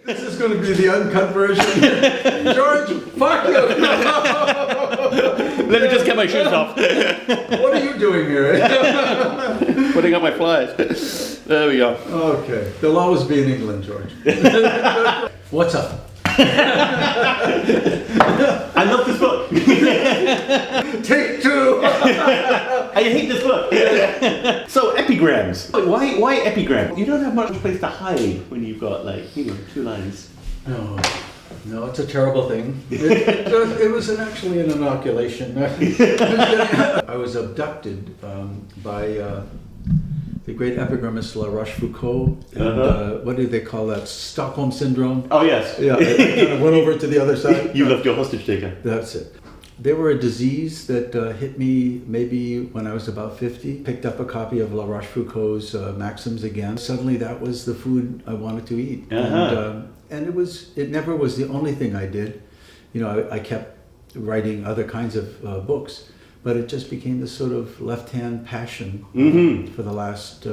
This is going to be the uncut version. George, fuck you. Let me just get my shoes off. What are you doing here? Putting up my flyers. There we go. Okay. They'll always be in England, George. What's up? I love this book. Take two. I hate this book. So epigrams. Why epigram? You don't have much place to hide when you've got two lines. No, it's a terrible thing. It was actually an inoculation. I was abducted by the great epigrammist La Rochefoucauld. And, what do they call that? Stockholm syndrome. Oh yes. Yeah, I kind of went over to the other side. You left your hostage taker. That's it. They were a disease that hit me maybe when I was about 50. Picked up a copy of La Rochefoucauld's Maxims again. Suddenly that was the food I wanted to eat. And it never was the only thing I did. You know, I kept writing other kinds of books, but it just became this sort of left-hand passion for the last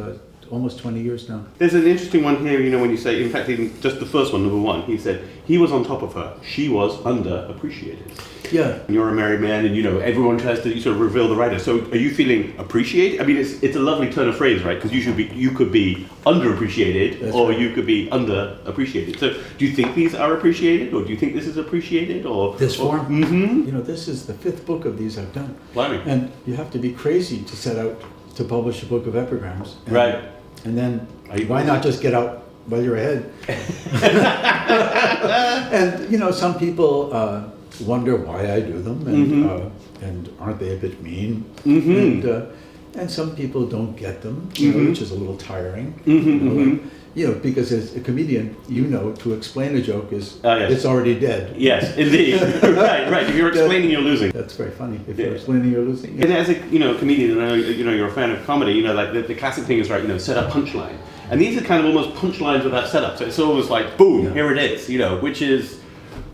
almost 20 years now. There's an interesting one here, when you say, in fact, even just the first one, number one, he said, he was on top of her, she was underappreciated. Yeah. You're a married man and, everyone tries to sort of reveal the writer. So are you feeling appreciated? I mean, it's a lovely turn of phrase, right? Because you could be underappreciated. That's or right. You could be underappreciated. So do you think these are appreciated, or do you think this is appreciated? This form? Mm-hmm. This is the 5th book of these I've done. Blimey. And you have to be crazy to set out to publish a book of epigrams. Right. And then why not just get out while you're ahead? And some people wonder why I do them, and aren't they a bit mean? And some people don't get them, which is a little tiring. Because as a comedian, to explain a joke is it's already dead. Yes, indeed. right. If you're explaining, you're losing. That's very funny. If you're explaining, you're losing. And as a comedian, and I know you're a fan of comedy. The classic thing is set up punchline, and these are kind of almost punchlines without setup. So it's almost like boom, here it is. Which is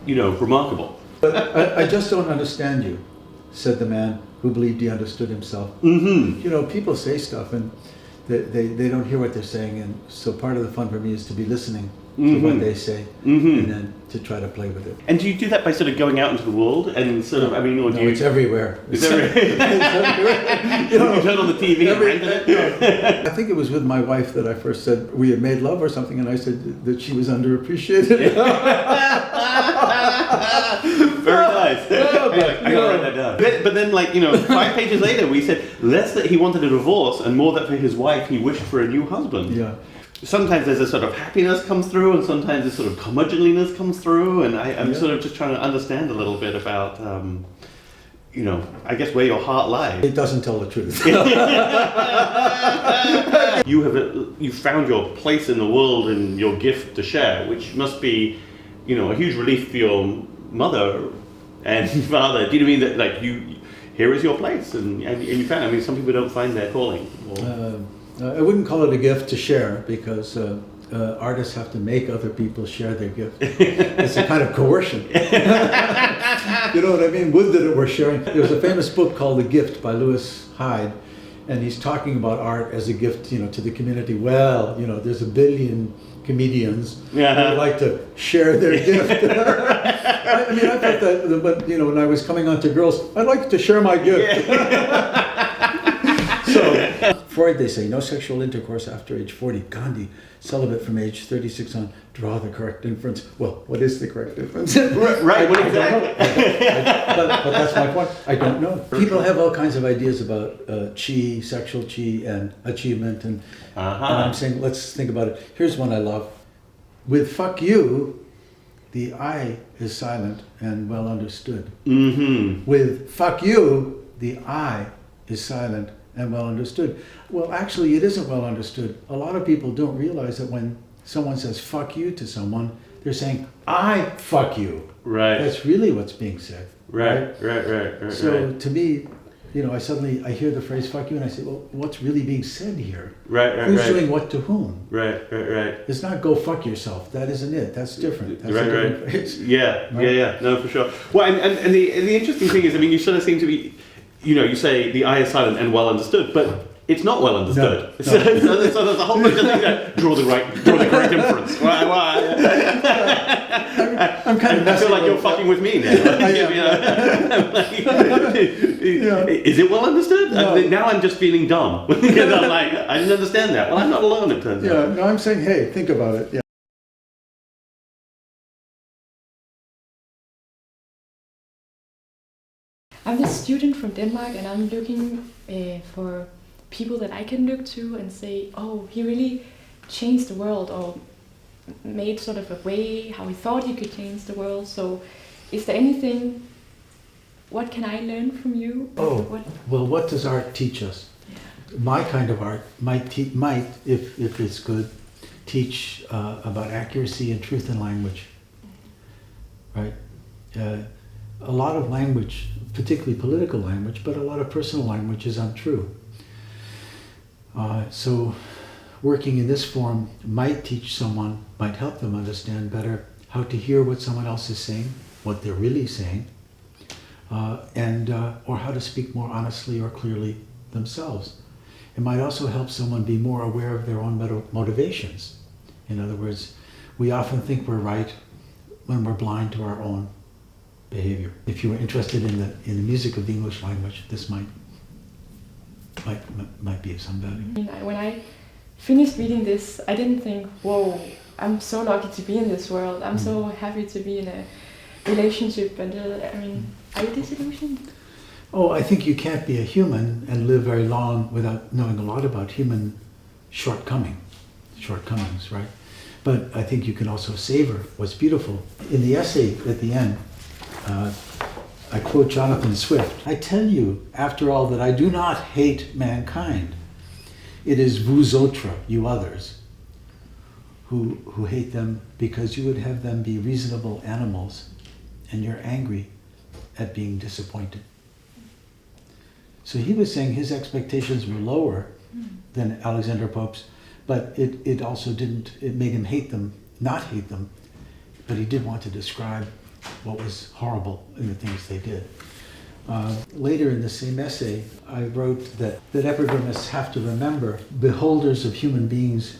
remarkable. But I just don't understand you, said the man who believed he understood himself. People say stuff and they don't hear what they're saying, and so part of the fun for me is to be listening to what they say and then to try to play with it. And do you do that by sort of going out into the world and sort of, it's everywhere. It's everywhere. You turn on the TV and rent it? I think it was with my wife that I first said we had made love or something, and I said that she was underappreciated. Very nice. I gotta write that down. But then, 5 pages later, we said less that he wanted a divorce and more that for his wife he wished for a new husband. Yeah. Sometimes there's a sort of happiness comes through, and sometimes this sort of curmudgeonliness comes through, and I'm sort of just trying to understand a little bit about, I guess where your heart lies. It doesn't tell the truth. You found your place in the world and your gift to share, which must be, a huge relief for your mother and father. Do you know what I mean? That here is your place, and you found. Some people don't find their calling. I wouldn't call it a gift to share, because artists have to make other people share their gift. It's a kind of coercion. You know what I mean? Would that it were sharing. There was a famous book called The Gift by Lewis Hyde, and he's talking about art as a gift, to the community. Well, there's 1 billion comedians who would like to share their gift. I thought that, but when I was coming on to girls, I'd like to share my gift. So, Freud, they say, no sexual intercourse after age 40. Gandhi, celibate from age 36 on. Draw the correct inference. Well, what is the correct inference? Right, what exactly? But that's my point. I don't know. People have all kinds of ideas about chi, sexual chi, and achievement. And I'm saying, let's think about it. Here's one I love. With fuck you, the I is silent and well understood. With fuck you, the I is silent and well understood. Well, actually, it isn't well understood. A lot of people don't realize that when someone says fuck you to someone, they're saying, I fuck you. Right. That's really what's being said. Right. So to me, I hear the phrase fuck you and I say, well, what's really being said here? Who's doing what to whom? Right. It's not go fuck yourself. That isn't it. That's different. That's a different phrase. Yeah. No, for sure. Well, and the interesting thing is, you sort of seem to be, you say the I is silent and well understood, but it's not well understood. No. So there's a whole bunch of things that draw the correct inference. I'm kind of I feel like you're fucking with me now. Is it well understood? No. Now I'm just feeling dumb. Because I'm like, I didn't understand that. Well, I'm not alone, it turns out. Yeah, no, I'm saying, hey, think about it. Yeah. I'm a student from Denmark, and I'm looking for people that I can look to and say, oh, he really changed the world, or made sort of a way how he thought he could change the world. So is there anything, what can I learn from you? Well, what does art teach us? Yeah. My kind of art might, if it's good, teach about accuracy and truth in language, right? A lot of language, particularly political language, but a lot of personal language is untrue. So working in this form might teach someone, might help them understand better how to hear what someone else is saying, what they're really saying, or how to speak more honestly or clearly themselves. It might also help someone be more aware of their own motivations. In other words, we often think we're right when we're blind to our own behavior. If you were interested in the music of the English language, this might be of some value. When I finished reading this, I didn't think, whoa, I'm so lucky to be in this world. I'm so happy to be in a relationship. And are you disillusioned? Oh, I think you can't be a human and live very long without knowing a lot about human shortcomings, right? But I think you can also savor what's beautiful. In the essay at the end, I quote Jonathan Swift. I tell you, after all, that I do not hate mankind. It is vous autres, you others, who hate them because you would have them be reasonable animals and you're angry at being disappointed. So he was saying his expectations were lower than Alexander Pope's, but it also it made him not hate them, but he did want to describe what was horrible in the things they did. Later in the same essay, I wrote that epigrammatists have to remember, beholders of human beings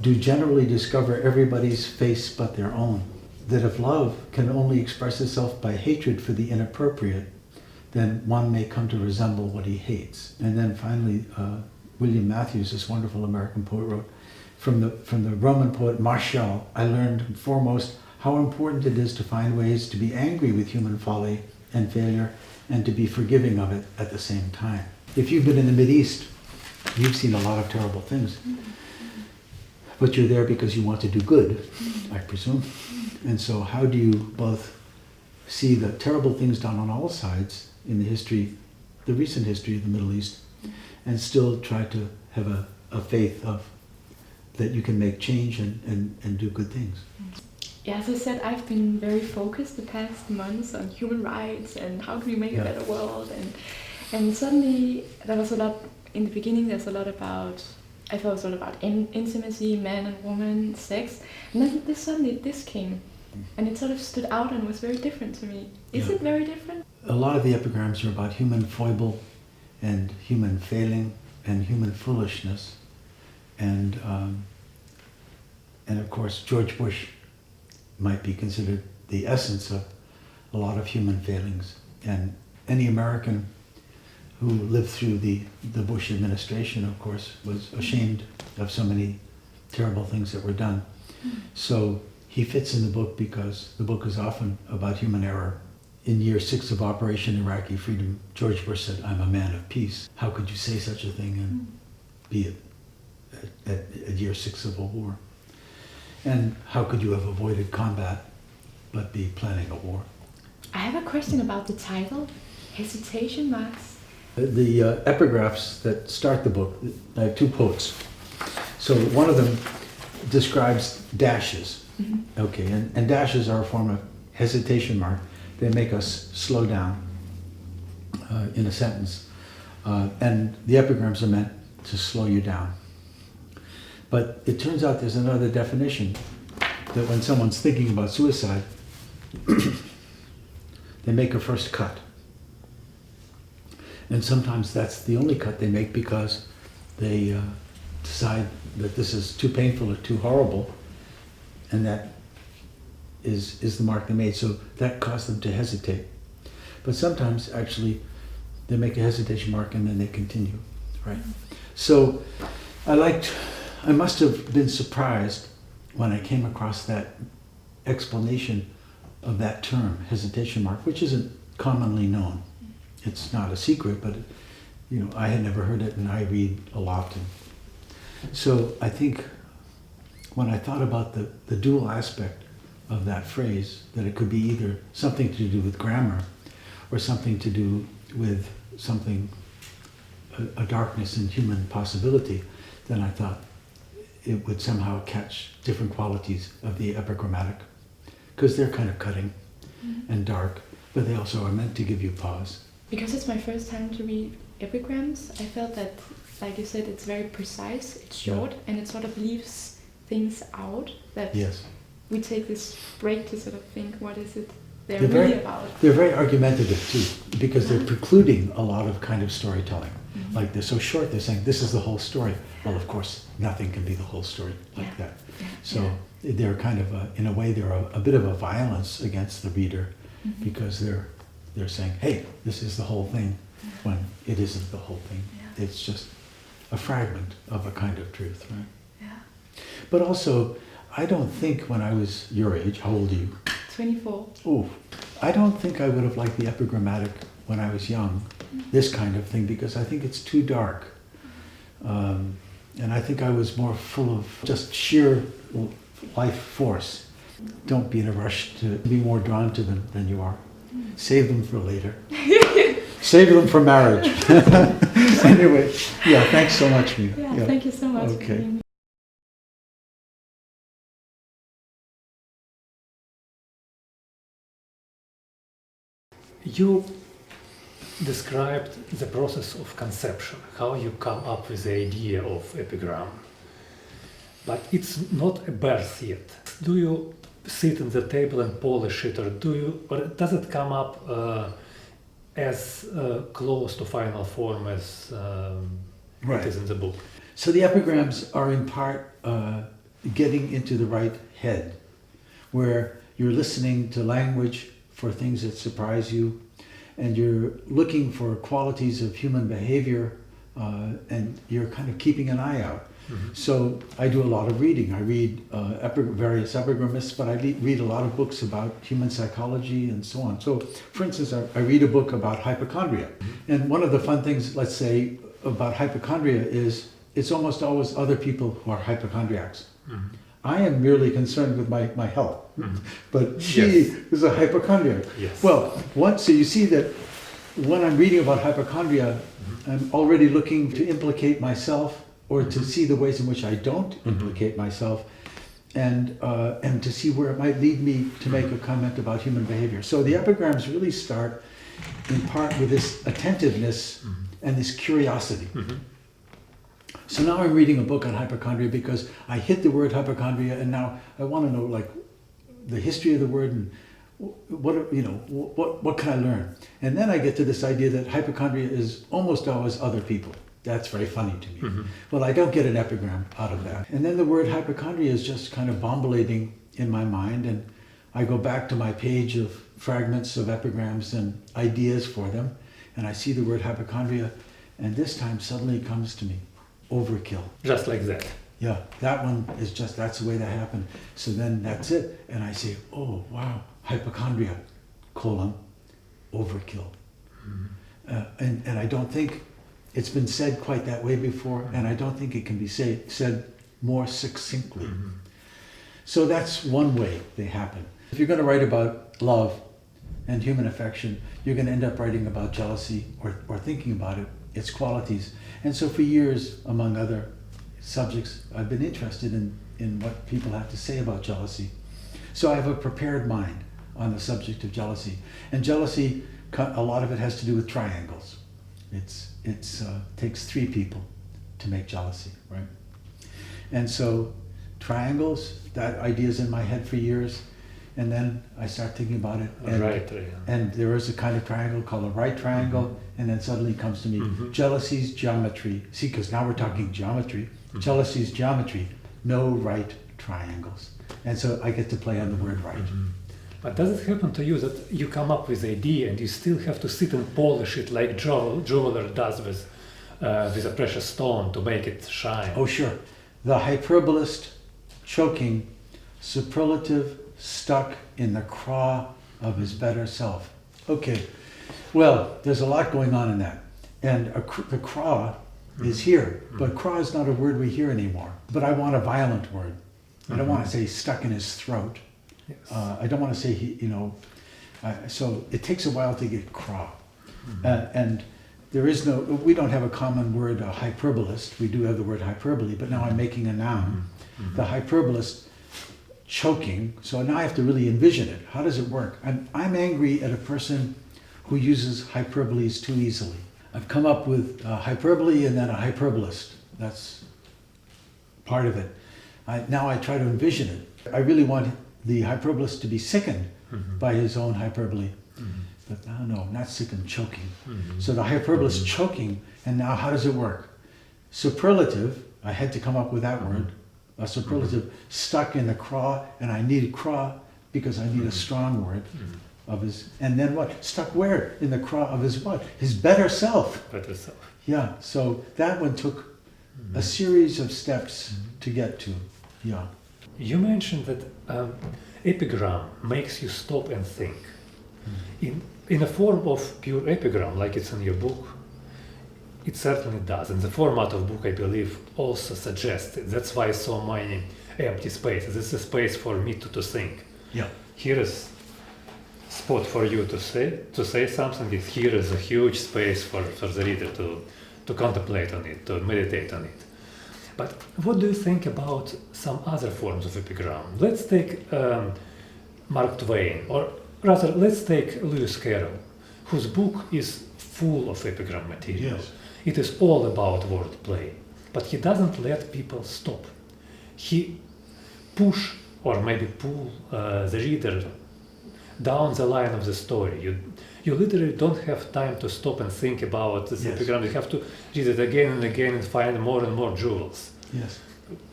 do generally discover everybody's face but their own. That if love can only express itself by hatred for the inappropriate, then one may come to resemble what he hates. And then finally, William Matthews, this wonderful American poet, wrote, from the Roman poet Martial, I learned foremost how important it is to find ways to be angry with human folly and failure and to be forgiving of it at the same time. If you've been in the Mideast, you've seen a lot of terrible things. But you're there because you want to do good, I presume. And so how do you both see the terrible things done on all sides in the recent history of the Middle East, and still try to have a faith that you can make change and do good things? Yeah, as I said, I've been very focused the past months on human rights and how do we make a better world. And suddenly there was a lot, in the beginning there's a lot about, I thought it was all about intimacy, man and woman, sex. And then suddenly this came and it sort of stood out and was very different to me. Is it very different? A lot of the epigrams are about human foible and human failing and human foolishness. And of course George Bush might be considered the essence of a lot of human failings. And any American who lived through the Bush administration, of course, was ashamed of so many terrible things that were done. So he fits in the book because the book is often about human error. In year 6 of Operation Iraqi Freedom, George Bush said, "I'm a man of peace." How could you say such a thing and be at year 6 of a war? And how could you have avoided combat but be planning a war? I have a question about the title, hesitation marks. The epigraphs that start the book, I have 2 quotes. So one of them describes dashes. Okay, and dashes are a form of hesitation mark. They make us slow down in a sentence. And the epigrams are meant to slow you down. But it turns out there's another definition, that when someone's thinking about suicide, they make a first cut. And sometimes that's the only cut they make because they decide that this is too painful or too horrible, and that is the mark they made. So that caused them to hesitate. But sometimes actually they make a hesitation mark and then they continue, right? So I must have been surprised when I came across that explanation of that term, hesitation mark, which isn't commonly known. It's not a secret, but I had never heard it, and I read a lot. And so I think when I thought about the dual aspect of that phrase, that it could be either something to do with grammar or something to do with something, a darkness in human possibility, then I thought it would somehow catch different qualities of the epigrammatic, because they're kind of cutting and dark, but they also are meant to give you pause. Because it's my first time to read epigrams, I felt that, like you said, it's very precise, it's short, and it sort of leaves things out that we take this break to sort of think, what is it they're really about? They're very argumentative too, because they're precluding a lot of kind of storytelling. Like they're so short, they're saying this is the whole story. Well, of course, nothing can be the whole story like that. So they're kind of, in a way, they're a bit of a violence against the reader, because they're saying, hey, this is the whole thing, when it isn't the whole thing. It's just a fragment of a kind of truth, right? Yeah. But also, I don't think when I was your age, how old are you? 24. Oh, I don't think I would have liked the epigrammatic when I was young, this kind of thing, because I think it's too dark. And I think I was more full of just sheer life force. Don't be in a rush to be more drawn to them than you are. Save them for later. Save them for marriage. Anyway, thanks so much, Mia. Yeah, thank you so much. Okay. You described the process of conception, how you come up with the idea of epigram. But it's not a birth yet. Do you sit at the table and polish it, or does it come up as close to final form as it is in the book? So the epigrams are in part getting into the right head, where you're listening to language for things that surprise you, and you're looking for qualities of human behavior, and you're kind of keeping an eye out. So I do a lot of reading. I read various epigramists, but I read a lot of books about human psychology and so on. So, for instance, I read a book about hypochondria. And one of the fun things, let's say, about hypochondria is it's almost always other people who are hypochondriacs. I am merely concerned with my health, but she is a hypochondriac. Well, so you see that when I'm reading about hypochondria, I'm already looking to implicate myself, or to see the ways in which I don't implicate myself, and to see where it might lead me to make a comment about human behavior. So the epigrams really start in part with this attentiveness and this curiosity. So now I'm reading a book on hypochondria because I hit the word hypochondria, and now I want to know like the history of the word and what can I learn. And then I get to this idea that hypochondria is almost always other people. That's very funny to me. Well, I don't get an epigram out of that. And then the word hypochondria is just kind of bombulating in my mind, and I go back to my page of fragments of epigrams and ideas for them, and I see the word hypochondria, and this time suddenly it comes to me. Overkill. Just like that. Yeah, that one is just, that's the way that happened. So then that's it. And I say, oh, wow, hypochondria, overkill. And I don't think it's been said quite that way before, and I don't think it can be said more succinctly. So that's one way they happen. If you're going to write about love and human affection, you're going to end up writing about jealousy or thinking about it, its qualities. And so for years, among other subjects, I've been interested in what people have to say about jealousy. So I have a prepared mind on the subject of jealousy. And jealousy, a lot of it has to do with triangles. It takes three people to make jealousy, right? And so triangles, that idea's in my head for years. And then I start thinking about it. And there is a kind of triangle called a right triangle, and then suddenly it comes to me, jealousy's geometry. See, because now we're talking geometry. Jealousy's geometry, no right triangles. And so I get to play on the word right. But does it happen to you that you come up with the idea and you still have to sit and polish it like jeweler does with a precious stone to make it shine? Oh, sure. The hyperbolist choking, superlative stuck in the craw of his better self. Okay, well, there's a lot going on in that. And the craw is here, but craw is not a word we hear anymore. But I want a violent word. I don't want to say stuck in his throat. Yes. I don't want to say, so it takes a while to get craw. And there is we don't have a common word, hyperbolist. We do have the word hyperbole, but now I'm making a noun. The hyperbolist choking, so now I have to really envision it. How does it work? I'm angry at a person who uses hyperboles too easily. I've come up with hyperbole and then a hyperbolist. That's part of it. Now I try to envision it. I really want the hyperbolist to be sickened by his own hyperbole. But no, not sickened, choking. So the hyperbolist choking, and now how does it work? Superlative, I had to come up with that word. A superlative stuck in the craw, and I need craw because I need a strong word of his. And then what? Stuck where? In the craw of his what? His better self. Better self. Yeah, so that one took a series of steps to get to. Yeah. You mentioned that epigram makes you stop and think. In a form of pure epigram, like it's in your book, it certainly does. And the format of book, I believe, also suggests it. That's why so many empty spaces. It's a space for me to think. Yeah. Here is spot for you to say something. Here is a huge space for the reader to contemplate on it, to meditate on it. But what do you think about some other forms of epigram? Let's take Mark Twain, or rather, let's take Lewis Carroll, whose book is full of epigram material. Yes. It is all about wordplay, but he doesn't let people stop. He push or maybe pull the reader down the line of the story. You literally don't have time to stop and think about this epigram. You have to read it again and again and find more and more jewels. Yes.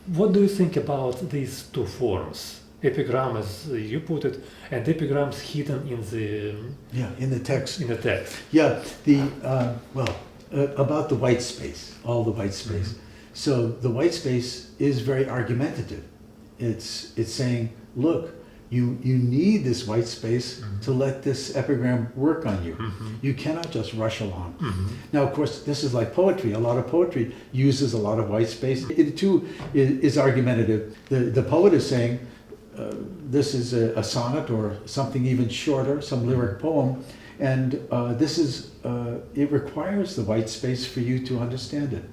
What do you think about these two forms? Epigram, as you put it, and epigrams hidden in the text. In the text. Yeah. About the white space, all the white space. So the white space is very argumentative. It's saying, look, you need this white space to let this epigram work on you. You cannot just rush along. Now, of course, this is like poetry. A lot of poetry uses a lot of white space. It too is argumentative. The poet is saying, this is a sonnet or something even shorter, some lyric poem, and it requires the white space for you to understand it.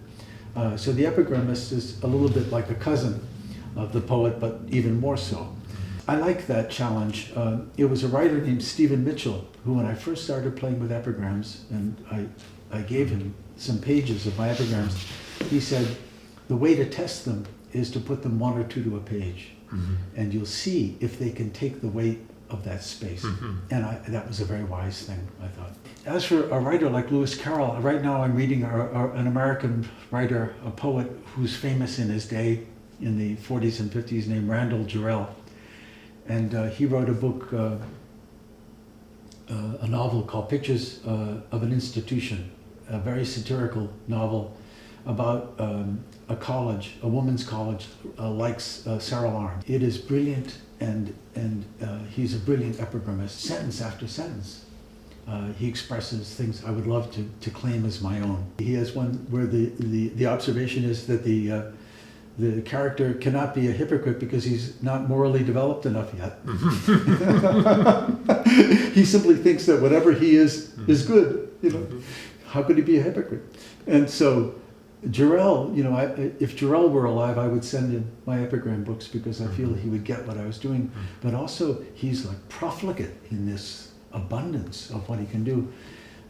So the epigrammist is a little bit like a cousin of the poet, but even more so. I like that challenge. It was a writer named Stephen Mitchell who, when I first started playing with epigrams, and I gave him some pages of my epigrams, he said, the way to test them is to put them one or two to a page. And you'll see if they can take the weight of that space. And that was a very wise thing, I thought. As for a writer like Lewis Carroll, right now I'm reading an American writer, a poet who's famous in his day in the 40s and 50s named Randall Jarrell. And he wrote a book, a novel called Pictures of an Institution, a very satirical novel about a college, a women's college, like Sarah Larn. It is brilliant, and he's a brilliant epigrammist. Sentence after sentence, he expresses things I would love to claim as my own. He has one where the observation is that the character cannot be a hypocrite because he's not morally developed enough yet. He simply thinks that whatever he is good. How could he be a hypocrite? And so Jarrell, if Jarrell were alive, I would send him my epigram books because I feel he would get what I was doing. But also, he's like profligate in this abundance of what he can do.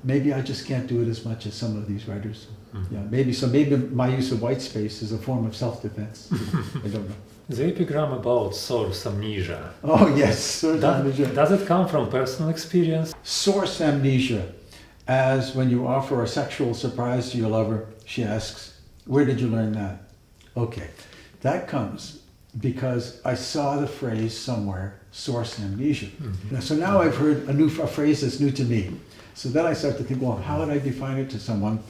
Maybe I just can't do it as much as some of these writers. Yeah, maybe my use of white space is a form of self-defense. I don't know. The epigram about source amnesia. Oh yes, source amnesia. Does it come from personal experience? Source amnesia, as when you offer a sexual surprise to your lover, she asks, "Where did you learn that?" Okay, that comes because I saw the phrase somewhere, source amnesia. So now I've heard a phrase that's new to me. So then I start to think, well, how would I define it to someone?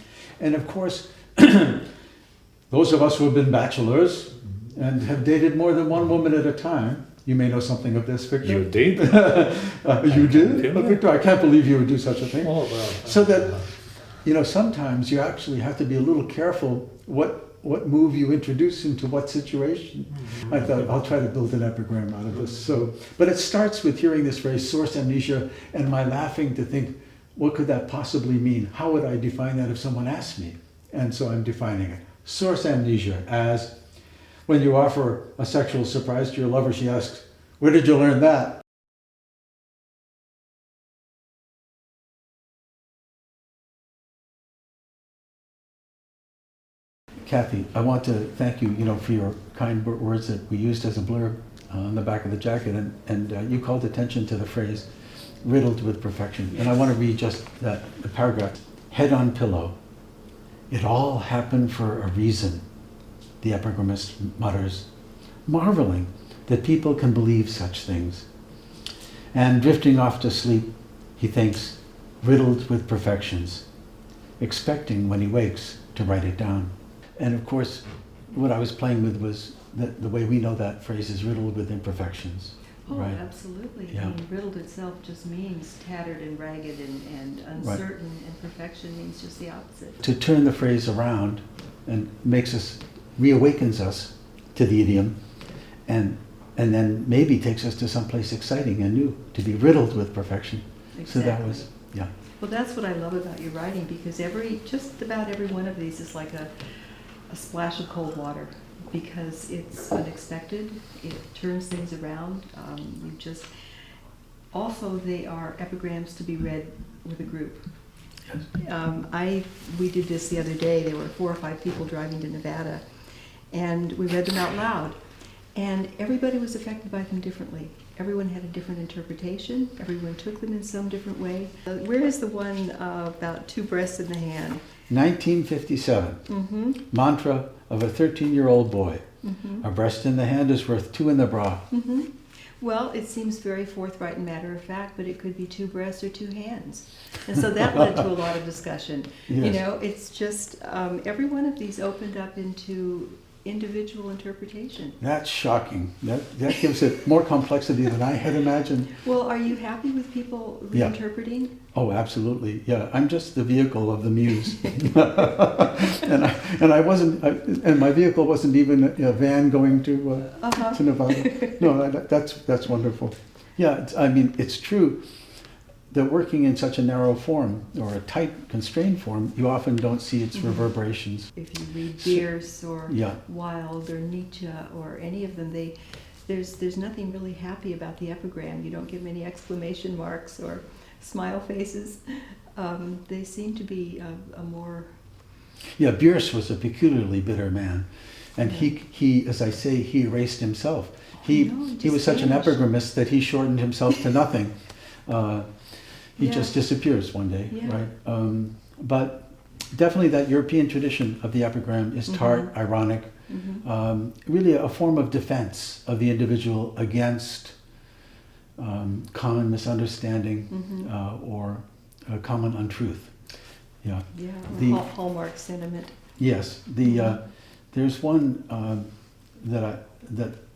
And of course, those of us who have been bachelors and have dated more than one woman at a time, you may know something of this, Victor. You did? You did? Victor, I can't believe you would do such a thing. Oh, well. So that, sometimes you actually have to be a little careful what move you introduce into what situation. I thought, I'll try to build an epigram out of this. But it starts with hearing this phrase, source amnesia, and my laughing to think, what could that possibly mean? How would I define that if someone asked me? And so I'm defining it. Source amnesia as when you offer a sexual surprise to your lover, she asks, where did you learn that? Kathy, I want to thank you, for your kind words that we used as a blurb on the back of the jacket, and you called attention to the phrase, riddled with perfection. And I want to read just the paragraph. Head on pillow. It all happened for a reason, the epigrammist mutters, marveling that people can believe such things. And drifting off to sleep, he thinks, riddled with perfections, expecting when he wakes to write it down. And of course, what I was playing with was the way we know that phrase is riddled with imperfections. Oh, right? absolutely. Yeah. I mean, riddled itself just means tattered and ragged and uncertain, and perfection means just the opposite. To turn the phrase around and reawakens us to the idiom, and then maybe takes us to someplace exciting and new, to be riddled with perfection. Exactly. So that was, yeah. Well, that's what I love about your writing, because just about every one of these is like a splash of cold water, because it's unexpected, it turns things around. Also, they are epigrams to be read with a group. We did this the other day. There were 4 or 5 people driving to Nevada, and we read them out loud. And everybody was affected by them differently. Everyone had a different interpretation. Everyone took them in some different way. Where is the one about 2 breasts in the hand? 1957, mantra of a 13-year-old boy. A breast in the hand is worth 2 in the bra. Well, it seems very forthright and matter of fact, but it could be 2 breasts or 2 hands. And so that led to a lot of discussion. Yes. It's just every one of these opened up into individual interpretation. That's shocking. That gives it more complexity than I had imagined. Well, are you happy with people reinterpreting? Oh, absolutely. Yeah, I'm just the vehicle of the muse, and my vehicle wasn't even a van going to Nevada. No, that's wonderful. Yeah, it's true that working in such a narrow form or a tight, constrained form, you often don't see its reverberations. If you read Bierce or Wilde or Nietzsche or any of them, there's nothing really happy about the epigram. You don't get many exclamation marks or smile faces. They seem to be a more... Yeah, Bierce was a peculiarly bitter man. And he, as I say, he erased himself. He was such an epigrammist that he shortened himself to nothing. He just disappears one day, right? But definitely that European tradition of the epigram is tart, ironic, really a form of defense of the individual against common misunderstanding or common untruth. Yeah. Yeah, hallmark sentiment. Yes. There's one that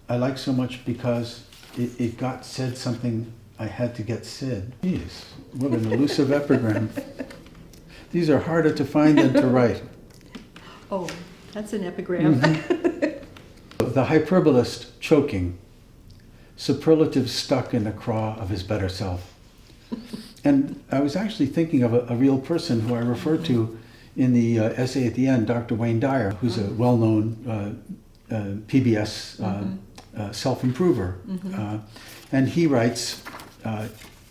I like so much because it got said something I had to get said. Jeez, what an elusive epigram. These are harder to find than to write. Oh, that's an epigram. The hyperbolist choking, superlative stuck in the craw of his better self. And I was actually thinking of a real person who I referred to in the essay at the end, Dr. Wayne Dyer, who's a well-known PBS self-improver. And he writes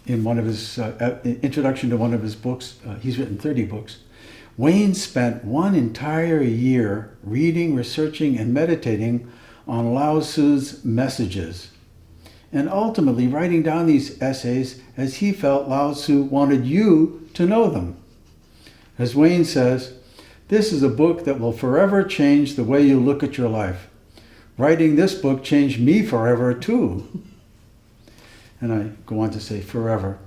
in one of his introduction to one of his books, he's written 30 books, Wayne spent 1 entire year reading, researching, and meditating on Lao Tzu's messages, and ultimately writing down these essays as he felt Lao Tzu wanted you to know them. As Wayne says, this is a book that will forever change the way you look at your life. Writing this book changed me forever too. And I go on to say, forever.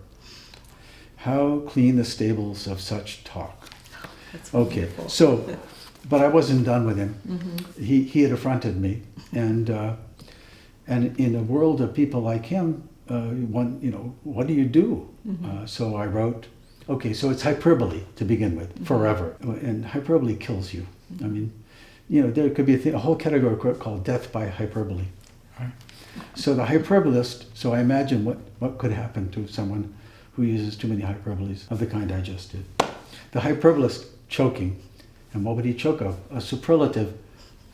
How clean the stables of such talk. That's Okay, wonderful. so, but I wasn't done with him. Mm-hmm. He had affronted me, and in a world of people like him, what do you do? Mm-hmm. So I wrote, okay, so it's hyperbole to begin with, Mm-hmm. forever, and hyperbole kills you. I mean, there could be a whole category called death by hyperbole. Right? So the hyperbolist. So I imagine what could happen to someone who uses too many hyperboles of the kind I just did. The hyperbolist choking, and what would he choke of? A superlative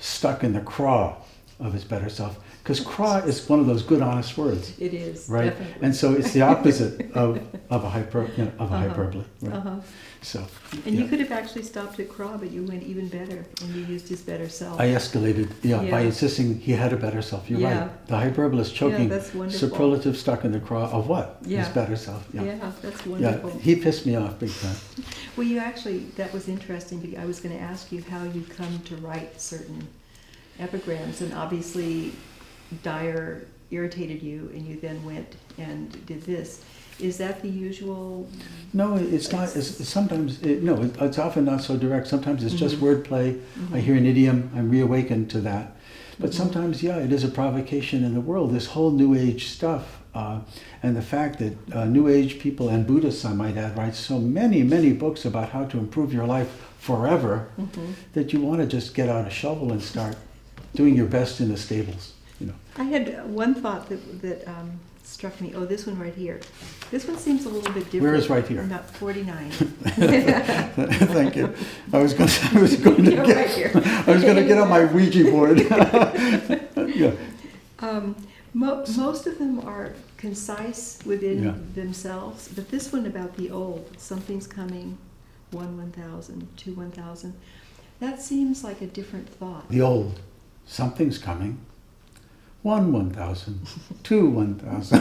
stuck in the craw of his better self. Because craw is one of those good, honest words, It is, right? definitely. And so it's the opposite of a hyperbole. Right? Uh-huh. So, And yeah. you could have actually stopped at craw, but you went even better, and you used his better self. I escalated, by Yeah. insisting he had a better self. You're Yeah. right. The hyperbolist choking, that's wonderful. superlative stuck in the craw of what? Yeah. His better self. Yeah, that's Yeah, wonderful. he pissed me off big time. Well, you actually, that was interesting, because I was going to ask you how you come to write certain epigrams, and obviously Dyer irritated you, and you then went and did this. Is that the usual? No, it's not. Sometimes, it's often not so direct. Sometimes it's just wordplay. I hear an idiom, I'm reawakened to that. But sometimes, it is a provocation in the world, this whole New Age stuff. And the fact that New Age people, and Buddhists, I might add, write so many, many books about how to improve your life forever, that you want to just get out a shovel and start doing your best in the stables. I had one thought that struck me. Oh, this one right here. This one seems a little bit different. Where is right here? Not 49. Thank you. I was going to You're right here. I was going to get on my Ouija board. Yeah. Most of them are concise within Yeah. themselves, but this one about the old, something's coming, 1,000, 1,000. That seems like a different thought. The old, something's coming. 1,000, 1,000.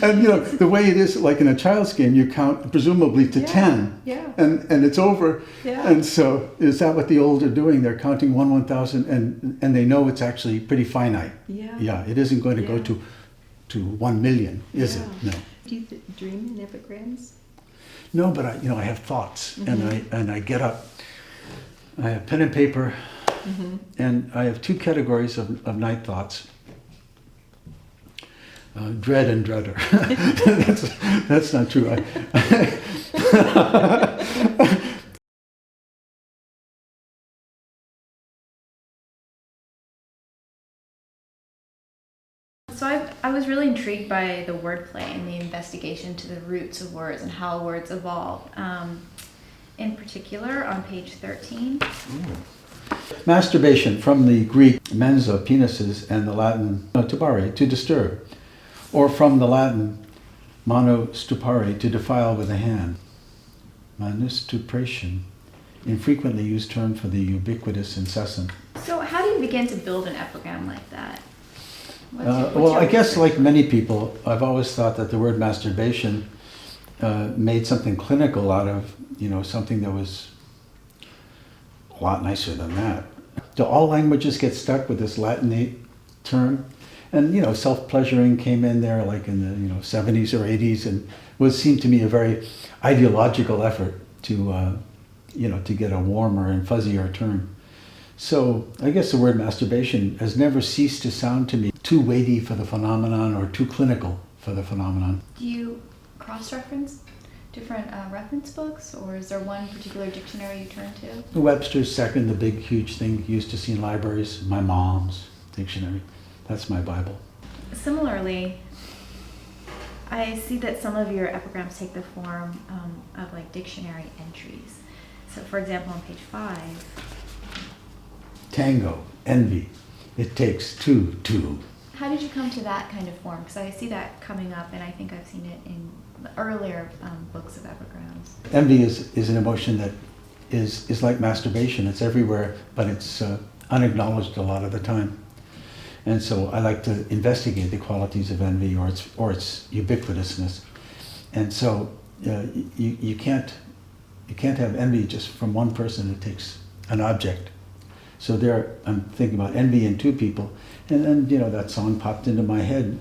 And the way it is, like in a child's game, you count presumably to 10. Yeah. And it's over. Yeah. And so is that what the old are doing? They're counting 1,000 and they know it's actually pretty finite. Yeah. Yeah, it isn't going to go Yeah. to 1 million, is it? Yeah. No. Do you dream in epigrams? No, but I have thoughts, and I get up. I have pen and paper, and I have two categories of night thoughts: dread and dreader. that's not true. So I was really intrigued by the wordplay and the investigation to the roots of words and how words evolve. In particular, on page 13. Masturbation, from the Greek mensa, penises, and the Latin tubare, to disturb, or from the Latin mano stupare, to defile with the hand. Manustupration, infrequently used term for the ubiquitous incessant. So how do you begin to build an epigram like that? Well, I guess like many people, I've always thought that the word masturbation made something clinical out of, something that was a lot nicer than that. Do all languages get stuck with this Latinate term? And, self-pleasuring came in there like in the, 70s or 80s, and seemed to me a very ideological effort to, to get a warmer and fuzzier term. So I guess the word masturbation has never ceased to sound to me too weighty for the phenomenon or too clinical for the phenomenon. Do you cross-reference different reference books, or is there one particular dictionary you turn to? Webster's second, the big, huge thing you used to see in libraries. My mom's dictionary. That's my Bible. Similarly, I see that some of your epigrams take the form of like dictionary entries. So for example, on page 5, Tango, envy. It takes two. how did you come to that kind of form? Because I see that coming up, and I think I've seen it in the earlier books of epigrams. Envy is an emotion that is like masturbation. It's everywhere, but it's unacknowledged a lot of the time. And so I like to investigate the qualities of envy or its ubiquitousness. And so you can't have envy just from one person. It takes an object So there, I'm thinking about envy in two people, and then that song popped into my head.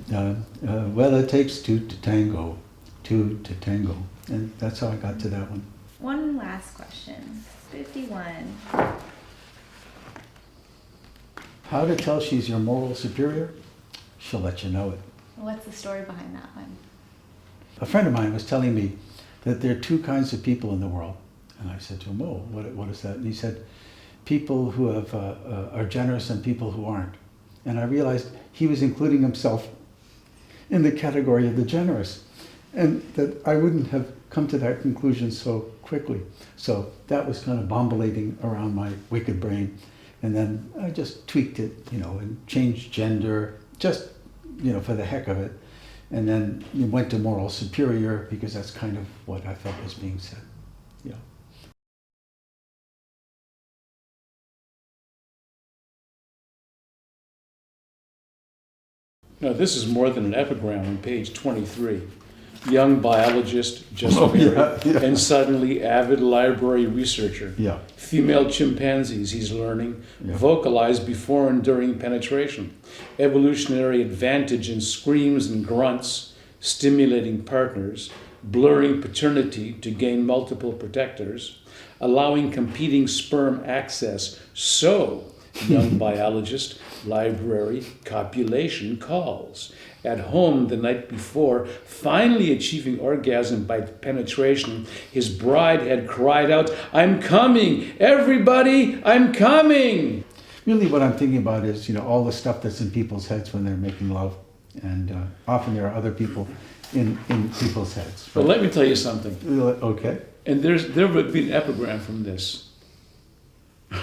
Well, it takes two to tango, and that's how I got to that one. One last question. 51. How to tell she's your moral superior? She'll let you know it. What's the story behind that one? A friend of mine was telling me that there are two kinds of people in the world. And I said to him, oh, what is that? And he said, people who are generous and people who aren't. And I realized he was including himself in the category of the generous. And that I wouldn't have come to that conclusion so quickly. So that was kind of bombulating around my wicked brain. And then I just tweaked it, and changed gender, just, for the heck of it. And then went to moral superior because that's kind of what I felt was being said. Yeah. Now, this is more than an epigram on page 23. Young biologist, just married, and suddenly avid library researcher. Yeah. Female chimpanzees, he's learning, vocalize before and during penetration. Evolutionary advantage in screams and grunts, stimulating partners, blurring paternity to gain multiple protectors, allowing competing sperm access. So, young biologist, library, copulation calls. At home the night before, finally achieving orgasm by penetration, his bride had cried out, "I'm coming! Everybody, I'm coming!" Really what I'm thinking about is, all the stuff that's in people's heads when they're making love. And often there are other people in people's heads. Well, let me tell you something. Okay. And there would be an epigram from this.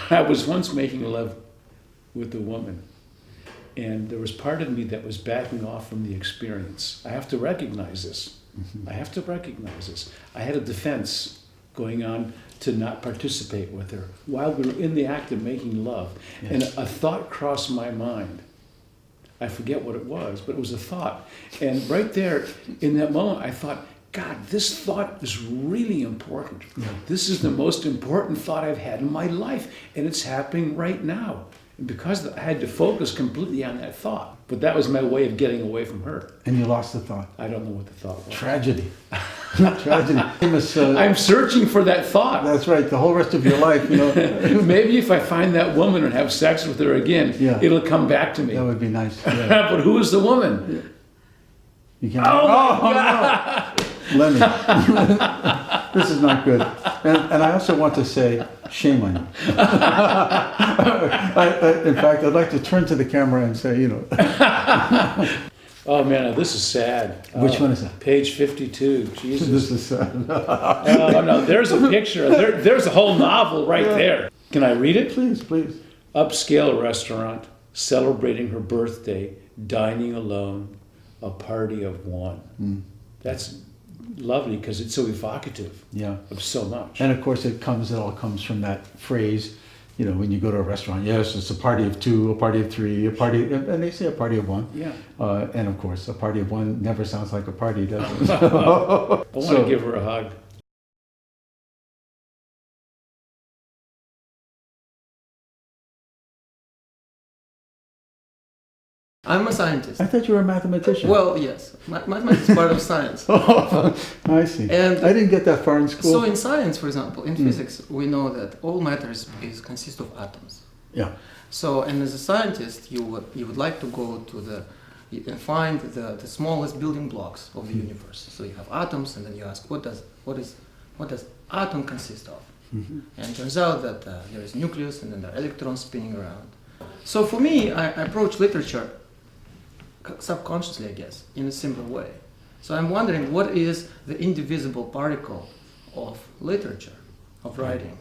I was once making love with a woman, and there was part of me that was backing off from the experience. I have to recognize this. I have to recognize this. I had a defense going on to not participate with her while we were in the act of making love. Yes. And a thought crossed my mind. I forget what it was, but it was a thought. And right there, in that moment, I thought, God, this thought is really important. Yeah. This is the most important thought I've had in my life, and it's happening right now. And because I had to focus completely on that thought, but that was my way of getting away from her. And you lost the thought. I don't know what the thought was. Tragedy. Tragedy. Famous, I'm searching for that thought. that's right. The whole rest of your life, Maybe if I find that woman and have sex with her again, it'll come back to me. that would be nice. Yeah. But who is the woman? You can't. Oh, no. Lemmy. This is not good. And I also want to say, shame on you. In fact, I'd like to turn to the camera and say, Oh man, this is sad. Which one is that? Page 52. Jesus. This is sad. Oh no, there's a picture. There's a whole novel right there. Can I read it? Please, please. Upscale restaurant, celebrating her birthday, dining alone, a party of one. That's lovely because it's so evocative of so much. And of course, it all comes from that phrase, when you go to a restaurant, yes, it's a party of two, a party of three, and they say a party of one. Yeah. And of course, a party of one never sounds like a party, does it? I want to give her a hug. I'm a scientist. I thought you were a mathematician. Well, yes. Mathematics is part of science. I see. And I didn't get that far in school. So in science, for example, in physics, we know that all matter consists of atoms. Yeah. So, and as a scientist, you would like to go to and find the smallest building blocks of the universe. So you have atoms, and then you ask, what does atom consist of? And it turns out that there is nucleus, and then there are electrons spinning around. So for me, I approach literature subconsciously, I guess, in a similar way. So I'm wondering, what is the indivisible particle of literature, of writing?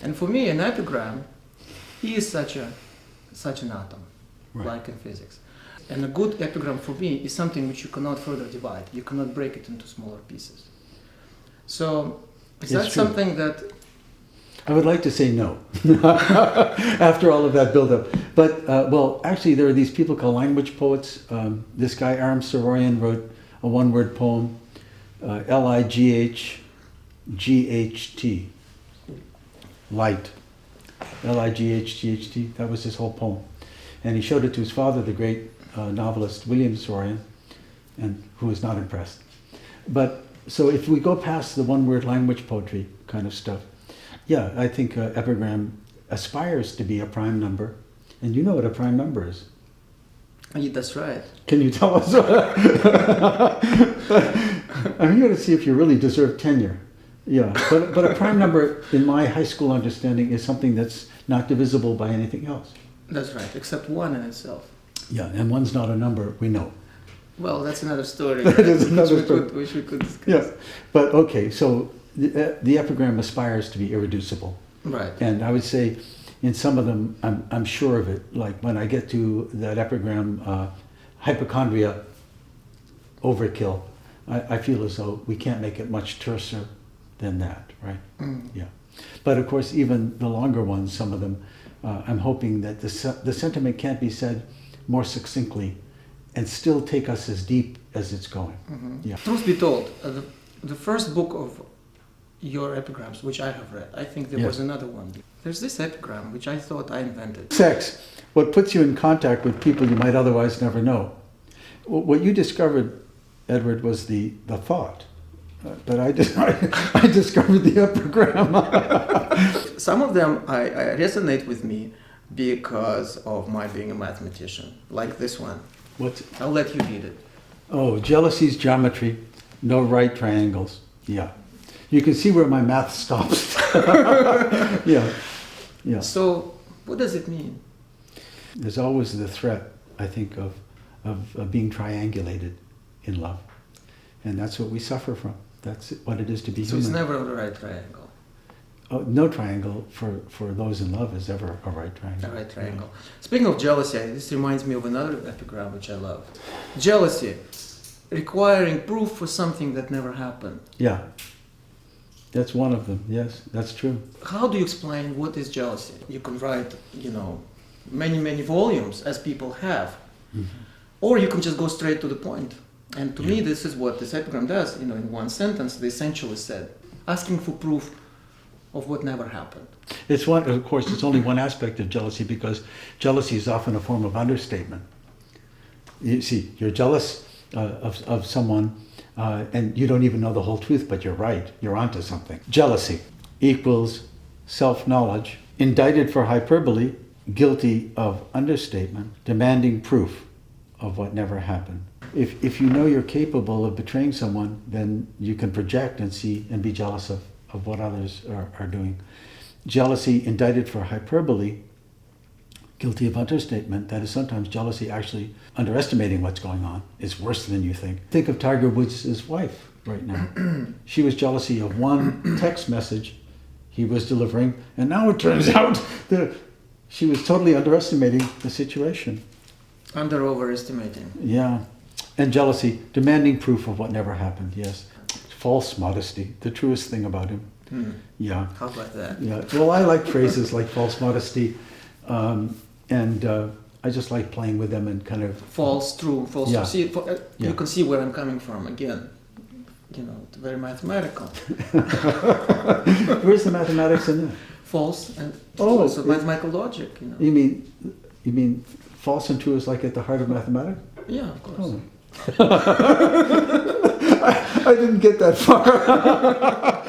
And for me, an epigram is such an atom, like in physics. And a good epigram for me is something which you cannot further divide. You cannot break it into smaller pieces. So is that something that... I would like to say no, after all of that buildup. But, well, actually, there are these people called language poets. This guy, Aram Soroyan, wrote a one-word poem, Lighght, light. L-I-G-H-T-H-T. That was his whole poem. And he showed it to his father, the great novelist William Sorian, and who was not impressed. But so if we go past the one-word language poetry kind of stuff, yeah, I think epigram aspires to be a prime number. And you know what a prime number is. Yeah, that's right. Can you tell us? I'm here to see if you really deserve tenure. Yeah, but a prime number, in my high school understanding, is something that's not divisible by anything else. That's right, except one in itself. Yeah, and one's not a number, we know. Well, that's another story. That is another story. Which we could discuss. Yeah, but okay, so the epigram aspires to be irreducible. Right. And I would say in some of them, I'm sure of it. Like when I get to that epigram, hypochondria, overkill, I feel as though we can't make it much terser than that, right? Mm. Yeah. But of course, even the longer ones, some of them, I'm hoping that the sentiment can't be said more succinctly and still take us as deep as it's going. Mm-hmm. Yeah. Truth be told, the first book of your epigrams, which I have read, I think there was another one. There's this epigram, which I thought I invented. Sex, what puts you in contact with people you might otherwise never know. What you discovered, Edward, was the thought. But I discovered the epigram. Some of them I resonate with me because of my being a mathematician, like this one. I'll let you read it. Oh, jealousy's geometry, no right triangles. Yeah. You can see where my math stops. Yeah. Yeah. So, what does it mean? There's always the threat, I think, of being triangulated in love. And that's what we suffer from. That's what it is to be So human. it's never the right triangle. Oh, no triangle for those in love is ever a right triangle. A right triangle. Speaking of jealousy, this reminds me of another epigram which I love. Jealousy, requiring proof for something that never happened. Yeah. That's one of them. Yes, that's true. How do you explain what is jealousy? You can write, many volumes, as people have. Mm-hmm. Or you can just go straight to the point. And to me, this is what this epigram does. In one sentence, they essentially said, asking for proof of what never happened. It's one, of course, it's only one aspect of jealousy because jealousy is often a form of understatement. You see, you're jealous of someone and you don't even know the whole truth, but you're right. You're onto something. Jealousy equals self-knowledge, indicted for hyperbole, guilty of understatement, demanding proof of what never happened. If you know you're capable of betraying someone, then you can project and see and be jealous of what others are doing. Jealousy indicted for hyperbole, guilty of understatement, that is sometimes jealousy actually underestimating what's going on is worse than you think. Think of Tiger Woods' wife right now. She was jealousy of one text message he was delivering, and now it turns out that she was totally underestimating the situation. Overestimating. Yeah. And jealousy, demanding proof of what never happened, yes. False modesty, the truest thing about him. Yeah. How about that? Yeah. Well, I like phrases like false modesty, and I just like playing with them and kind of... False, true, false. Yeah. See, Yeah. You can see where I'm coming from again. It's very mathematical. Where's the mathematics in that? False and Oh, also mathematical logic. You mean false and true is like at the heart of mathematics? Yeah, of course. Oh. I didn't get that far.